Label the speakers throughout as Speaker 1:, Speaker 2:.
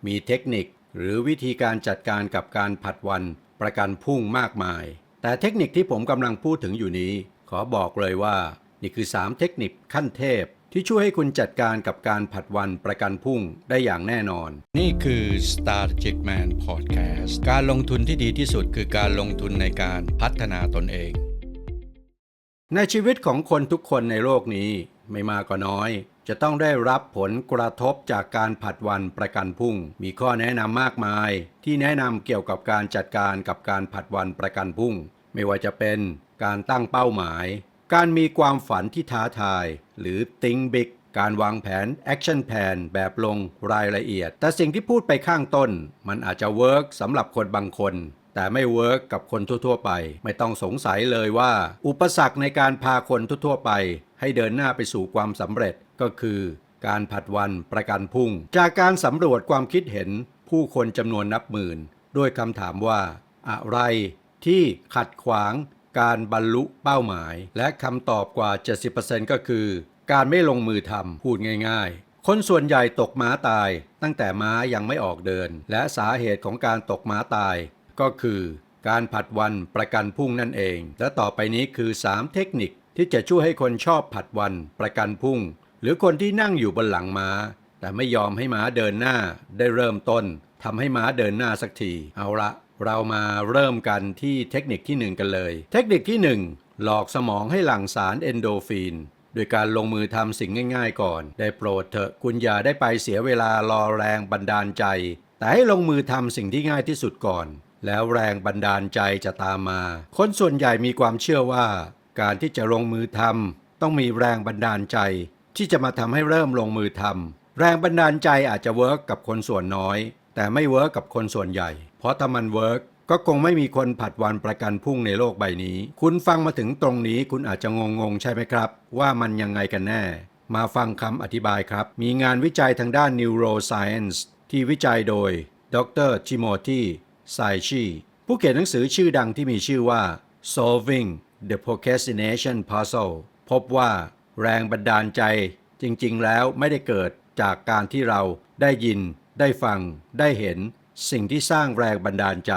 Speaker 1: มีเทคนิคหรือวิธีการจัดการกับการผัดวันประกันพรุ่งมากมายแต่เทคนิคที่ผมกำลังพูดถึงอยู่นี้ขอบอกเลยว่านี่คือ3เทคนิคขั้นเทพที่ช่วยให้คุณจัดการกับการผัดวันประกันพรุ่งได้อย่างแน่นอนนี่คือ Strategic Man Podcast การลงทุนที่ดีที่สุดคือการลงทุนในการพัฒนาตนเองในชีวิตของคนทุกคนในโลกนี้ไม่มากก็น้อยจะต้องได้รับผลกระทบจากการผัดวันประกันพรุ่งมีข้อแนะนำมากมายที่แนะนำเกี่ยวกับการจัดการกับการผัดวันประกันพรุ่งไม่ว่าจะเป็นการตั้งเป้าหมายการมีความฝันที่ท้าทายหรือ Think Big การวางแผน Action Plan แบบลงรายละเอียดแต่สิ่งที่พูดไปข้างต้นมันอาจจะเวิร์กสำหรับคนบางคนแต่ไม่เวิร์กกับคนทั่วๆไปไม่ต้องสงสัยเลยว่าอุปสรรคในการพาคนทั่วๆไปให้เดินหน้าไปสู่ความสำเร็จก็คือการผัดวันประกันพรุ่งจากการสำรวจความคิดเห็นผู้คนจำนวนนับหมื่นด้วยคำถามว่าอะไรที่ขัดขวางการบรรลุเป้าหมายและคำตอบกว่า 70% ก็คือการไม่ลงมือทำพูดง่ายๆคนส่วนใหญ่ตกม้าตายตั้งแต่ม้ายังไม่ออกเดินและสาเหตุของการตกม้าตายก็คือการผัดวันประกันพรุ่งนั่นเองและต่อไปนี้คือ3เทคนิคที่จะช่วยให้คนชอบผัดวันประกันพรุ่งหรือคนที่นั่งอยู่บนหลังม้าแต่ไม่ยอมให้ม้าเดินหน้าได้เริ่มต้นทำให้ม้าเดินหน้าสักทีเอาละเรามาเริ่มกันที่เทคนิคที่1กันเลยเทคนิคที่1หลอกสมองให้หลั่งสารเอนโดรฟินโดยการลงมือทำสิ่งง่ายๆก่อนได้โปรดเถอะคุณอย่าได้ไปเสียเวลารอแรงบันดาลใจแต่ให้ลงมือทำสิ่งที่ง่ายที่สุดก่อนแล้วแรงบันดาลใจจะตามมาคนส่วนใหญ่มีความเชื่อว่าการที่จะลงมือทำต้องมีแรงบันดาลใจที่จะมาทำให้เริ่มลงมือทำแรงบันดาลใจอาจจะเวิร์กกับคนส่วนน้อยแต่ไม่เวิร์กกับคนส่วนใหญ่เพราะถ้ามันเวิร์กก็คงไม่มีคนผัดวันประกันพรุ่งในโลกใบนี้คุณฟังมาถึงตรงนี้คุณอาจจะงงใช่ไหมครับว่ามันยังไงกันแน่มาฟังคำอธิบายครับมีงานวิจัยทางด้าน Neuroscience ที่วิจัยโดยดร. Timothy Saichi ผู้เขียนหนังสือชื่อดังที่มีชื่อว่า Solving the Procrastination Puzzle พบว่าแรงบันดาลใจจริงๆแล้วไม่ได้เกิดจากการที่เราได้ยินได้ฟังได้เห็นสิ่งที่สร้างแรงบันดาลใจ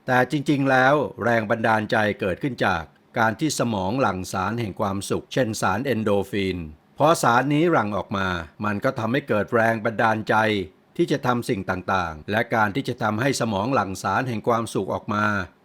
Speaker 1: แต่จริงๆแล้วแรงบันดาลใจเกิดขึ้นจากการที่สมองหลั่งสารแห่งความสุขเช่นสารเอนโดรฟินพอสารนี้หลั่งออกมามันก็ทำให้เกิดแรงบันดาลใจที่จะทำสิ่งต่างๆและการที่จะทำให้สมองหลั่งสารแห่งความสุขออกมา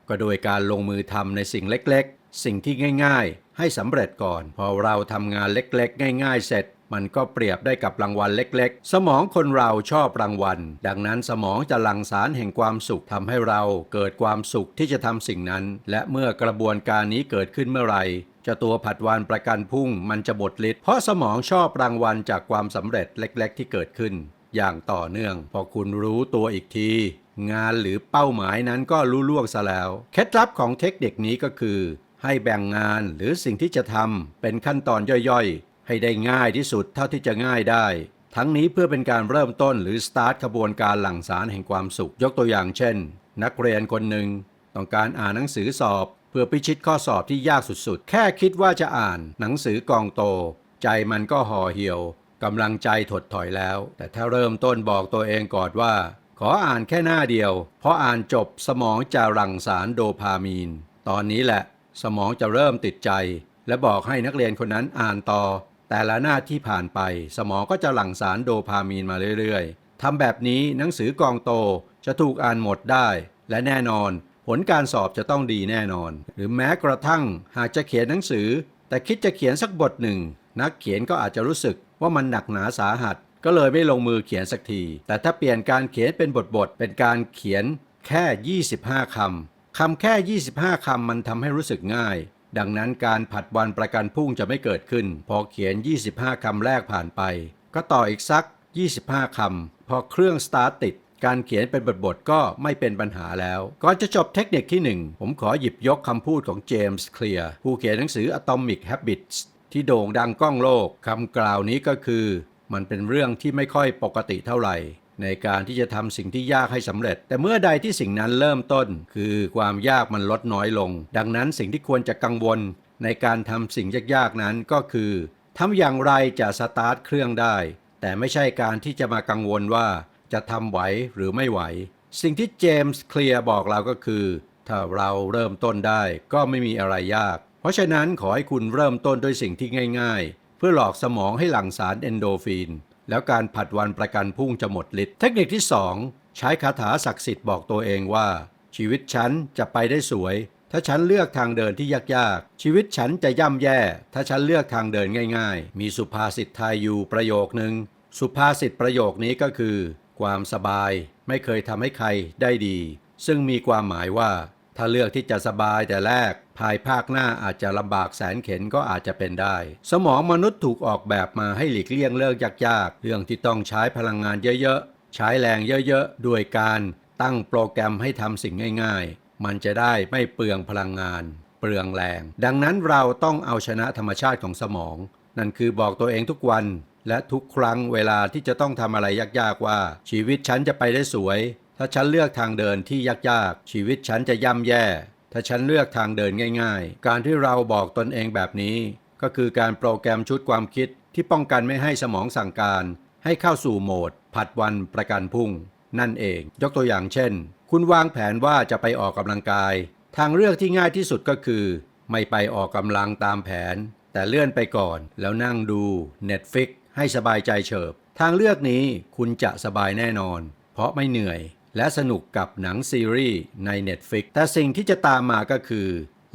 Speaker 1: ก็โดยการลงมือทำในสิ่งเล็กๆสิ่งที่ง่ายๆให้สำเร็จก่อนพอเราทำงานเล็กๆง่ายๆเสร็จมันก็เปรียบได้กับรางวัลเล็กๆสมองคนเราชอบรางวัลดังนั้นสมองจะหลั่งสารแห่งความสุขทำให้เราเกิดความสุขที่จะทำสิ่งนั้นและเมื่อกระบวนการนี้เกิดขึ้นเมื่อไหร่เจ้าตัวผัดวันประกันพรุ่งมันจะหมดฤทธิ์เพราะสมองชอบรางวัลจากความสำเร็จเล็กๆที่เกิดขึ้นอย่างต่อเนื่องพอคุณรู้ตัวอีกทีงานหรือเป้าหมายนั้นก็ลุล่วงซะแล้วเคล็ดลับของเทคนิคนี้ก็คือให้แบ่งงานหรือสิ่งที่จะทำเป็นขั้นตอนย่อยๆให้ได้ง่ายที่สุดเท่าที่จะง่ายได้ทั้งนี้เพื่อเป็นการเริ่มต้นหรือสตาร์ทขบวนการหลั่งสารแห่งความสุขยกตัวอย่างเช่นนักเรียนคนหนึ่งต้องการอ่านหนังสือสอบเพื่อพิชิตข้อสอบที่ยากสุดๆแค่คิดว่าจะอ่านหนังสือกองโตใจมันก็ห่อเหี่ยวกำลังใจถดถอยแล้วแต่ถ้าเริ่มต้นบอกตัวเองก่อนว่าขออ่านแค่หน้าเดียวพออ่านจบสมองจะหลั่งสารโดพามีนตอนนี้แหละสมองจะเริ่มติดใจและบอกให้นักเรียนคนนั้นอ่านต่อแต่ละหน้าที่ผ่านไปสมองก็จะหลั่งสารโดพามีนมาเรื่อยๆทำแบบนี้หนังสือกองโตจะถูกอ่านหมดได้และแน่นอนผลการสอบจะต้องดีแน่นอนหรือแม้กระทั่งหากจะเขียนหนังสือแต่คิดจะเขียนสักบทหนึ่งนักเขียนก็อาจจะรู้สึกว่ามันหนักหนาสาหัสก็เลยไม่ลงมือเขียนสักทีแต่ถ้าเปลี่ยนการเขียนเป็นบทเป็นการเขียนแค่25คำแค่25คำมันทำให้รู้สึกง่ายดังนั้นการผัดวันประกันพรุ่งจะไม่เกิดขึ้นพอเขียน25คำแรกผ่านไปก็ต่ออีกสัก25คำพอเครื่องสตาร์ทติดการเขียนเป็นบทก็ไม่เป็นปัญหาแล้วก่อนจะจบเทคนิคที่1ผมขอหยิบยกคำพูดของเจมส์เคลียร์ผู้เขียนหนังสือ Atomic Habits ที่โด่งดังก้องโลกคำกล่าวนี้ก็คือมันเป็นเรื่องที่ไม่ค่อยปกติเท่าไหร่ในการที่จะทำสิ่งที่ยากให้สำเร็จแต่เมื่อใดที่สิ่งนั้นเริ่มต้นคือความยากมันลดน้อยลงดังนั้นสิ่งที่ควรจะกังวลในการทำสิ่งยากๆนั้นก็คือทำอย่างไรจะสตาร์ทเครื่องได้แต่ไม่ใช่การที่จะมากังวลว่า จะทำไหวหรือไม่ไหวสิ่งที่เจมส์เคลียร์บอกเราก็คือถ้าเราเริ่มต้นได้ก็ไม่มีอะไรยากเพราะฉะนั้นขอให้คุณเริ่มต้นด้วยสิ่งที่ง่ายๆเพื่อหลอกสมองให้หลั่งสารเอนโดฟินแล้วการผัดวันประกันพรุ่งจะหมดฤทธิ์เทคนิคที่2ใช้คาถาศักดิ์สิทธิ์บอกตัวเองว่าชีวิตฉันจะไปได้สวยถ้าฉันเลือกทางเดินที่ยากๆชีวิตฉันจะย่ำแย่ถ้าฉันเลือกทางเดินง่ายๆมีสุภาษิตไทยอยู่ประโยคนึงสุภาษิตประโยคนี้ก็คือความสบายไม่เคยทำให้ใครได้ดีซึ่งมีความหมายว่าถ้าเลือกที่จะสบายแต่แรกภายภาคหน้าอาจจะลำบากแสนเข็ญก็อาจจะเป็นได้สมองมนุษย์ถูกออกแบบมาให้หลีกเลี่ยงเรื่องยากๆเรื่องที่ต้องใช้พลังงานเยอะๆใช้แรงเยอะๆด้วยการตั้งโปรแกรมให้ทำสิ่งง่ายๆมันจะได้ไม่เปลืองพลังงานเปลืองแรงดังนั้นเราต้องเอาชนะธรรมชาติของสมองนั่นคือบอกตัวเองทุกวันและทุกครั้งเวลาที่จะต้องทำอะไรยากๆว่าชีวิตฉันจะไปได้สวยถ้าฉันเลือกทางเดินที่ยากๆชีวิตฉันจะย่ำแย่ถ้าฉันเลือกทางเดินง่ายๆการที่เราบอกตนเองแบบนี้ก็คือการโปรแกรมชุดความคิดที่ป้องกันไม่ให้สมองสั่งการให้เข้าสู่โหมดผัดวันประกันพรุ่งนั่นเองยกตัวอย่างเช่นคุณวางแผนว่าจะไปออกกำลังกายทางเลือกที่ง่ายที่สุดก็คือไม่ไปออกกำลังตามแผนแต่เลื่อนไปก่อนแล้วนั่งดู Netflix ให้สบายใจเฉิบทางเลือกนี้คุณจะสบายแน่นอนเพราะไม่เหนื่อยและสนุกกับหนังซีรีส์ใน Netflix แต่สิ่งที่จะตามมาก็คือ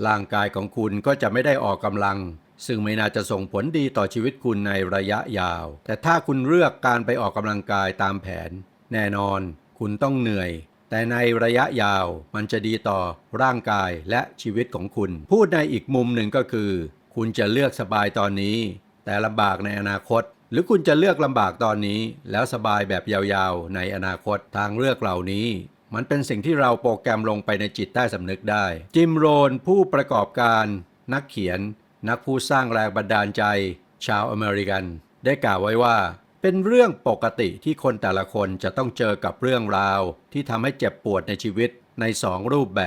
Speaker 1: ร่างกายของคุณก็จะไม่ได้ออกกำลังซึ่งไม่น่าจะส่งผลดีต่อชีวิตคุณในระยะยาวแต่ถ้าคุณเลือกการไปออกกำลังกายตามแผนแน่นอนคุณต้องเหนื่อยแต่ในระยะยาวมันจะดีต่อร่างกายและชีวิตของคุณพูดในอีกมุมหนึ่งก็คือคุณจะเลือกสบายตอนนี้แต่ลำบากในอนาคตหรือคุณจะเลือกลำบากตอนนี้แล้วสบายแบบยาวๆในอนาคตทางเลือกเหล่านี้มันเป็นสิ่งที่เราโปรแกรมลงไปในจิตใต้สำนึกได้จิมโรนผู้ประกอบการนักเขียนนักผู้สร้างแรงบันดาลใจชาวอเมริกันได้กล่าวไว้ว่าเป็นเรื่องปกติที่คนแต่ละคนจะต้องเจอกับเรื่องราวที่ทำให้เจ็บปวดในชีวิตใน2 รูปแ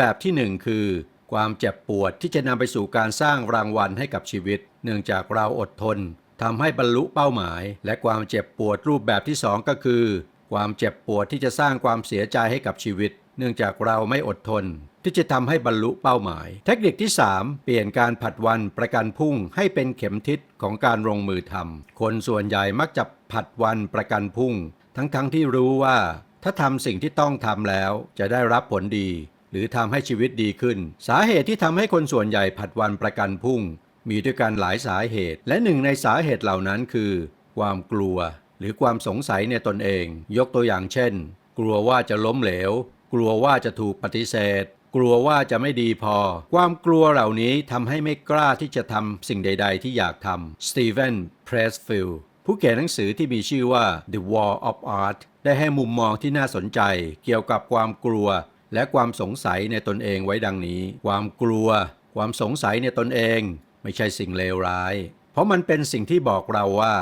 Speaker 1: บบที่1คือความเจ็บปวดที่จะนำไปสู่การสร้างรางวัลให้กับชีวิตเนื่องจากเราอดทนทำให้บรรลุเป้าหมายและความเจ็บปวดรูปแบบที่2ก็คือความเจ็บปวดที่จะสร้างความเสียใจให้กับชีวิตเนื่องจากเราไม่อดทนที่จะทำให้บรรลุเป้าหมายเทคนิคที่3เปลี่ยนการผัดวันประกันพรุ่งให้เป็นเข็มทิศของการลงมือทำคนส่วนใหญ่มักจะผัดวันประกันพรุ่งทั้งที่รู้ว่าถ้าทำสิ่งที่ต้องทำแล้วจะได้รับผลดีหรือทำให้ชีวิตดีขึ้นสาเหตุที่ทำให้คนส่วนใหญ่ผัดวันประกันพรุ่งมีด้วยกันหลายสาเหตุและหนึ่งในสาเหตุเหล่านั้นคือความกลัวหรือความสงสัยในตนเองยกตัวอย่างเช่นกลัวว่าจะล้มเหลวกลัวว่าจะถูกปฏิเสธกลัวว่าจะไม่ดีพอความกลัวเหล่านี้ทำให้ไม่กล้าที่จะทำสิ่งใดๆที่อยากทำสตีเวนเพรสฟิลด์ผู้เขียนหนังสือที่มีชื่อว่า The Wall of Art ได้ให้มุมมองที่น่าสนใจเกี่ยวกับความกลัวและความสงสัยในตนเองไว้ดังนี้ความกลัวความสงสัยในตนเองไม่ใช่สิ่งเลวร้ายเพราะมันเป็นสิ่งที่บอกเราว่า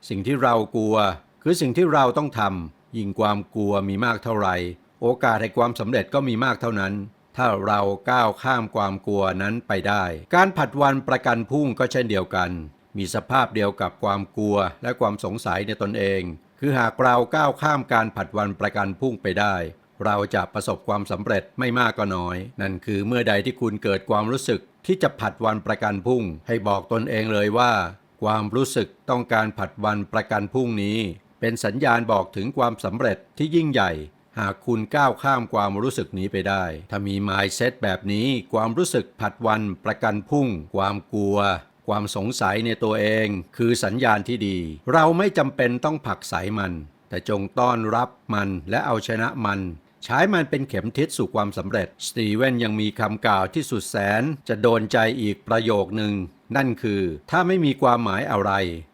Speaker 1: สิ่งที่เรากลัวคือสิ่งที่เราต้องทำยิ่งความกลัวมีมากเท่าไหร่โอกาสให้ความสำเร็จก็มีมากเท่านั้นถ้าเราก้าวข้ามความกลัวนั้นไปได้การผัดวันประกันพรุ่งก็เช่นเดียวกันมีสภาพเดียวกับความกลัวและความสงสัยในตนเองคือหากเราก้าวข้ามการผัดวันประกันพรุ่งไปได้เราจะประสบความสำเร็จไม่มากก็น้อยนั่นคือเมื่อใดที่คุณเกิดความรู้สึกที่จะผัดวันประกันพรุ่งให้บอกตนเองเลยว่าความรู้สึกต้องการผัดวันประกันพรุ่งนี้เป็นสัญญาณบอกถึงความสำเร็จที่ยิ่งใหญ่หากคุณก้าวข้ามความรู้สึกนี้ไปได้ถ้ามี mindset แบบนี้ความรู้สึกผัดวันประกันพรุ่งความกลัวความสงสัยในตัวเองคือสัญญาณที่ดีเราไม่จำเป็นต้องผลักไสมันแต่จงต้อนรับมันและเอาชนะมันใช้มันเป็นเข็มทิศสู่ความสำเร็จสตีเวนยังมีคำกล่าวที่สุดแสนจะโดนใจอีกประโยคนึงนั่นคือถ้าไม่มีความหมายอะไร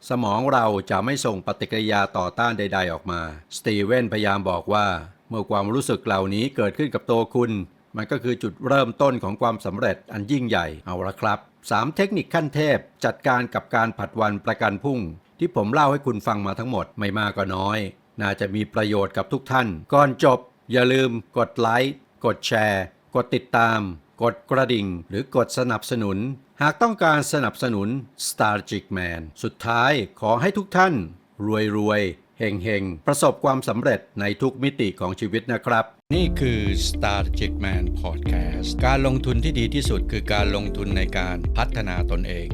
Speaker 1: สมองเราจะไม่ส่งปฏิกิริยาต่อต้านใดๆออกมาสตีเวนพยายามบอกว่าเมื่อความรู้สึกเหล่านี้เกิดขึ้นกับตัวคุณมันก็คือจุดเริ่มต้นของความสำเร็จอันยิ่งใหญ่เอาละครับ3เทคนิคขั้นเทพจัดการกับการผัดวันประกันพรุ่งที่ผมเล่าให้คุณฟังมาทั้งหมดไม่มากก็น้อยน่าจะมีประโยชน์กับทุกท่านก่อนจบอย่าลืมกดไลค์กดแชร์กดติดตามกดกระดิ่งหรือกดสนับสนุนหากต้องการสนับสนุน Stargic Man สุดท้ายขอให้ทุกท่านรวย เฮงๆประสบความสำเร็จในทุกมิติของชีวิตนะครับนี่คือ Strategic Man Podcast การลงทุนที่ดีที่สุดคือการลงทุนในการพัฒนาตนเอง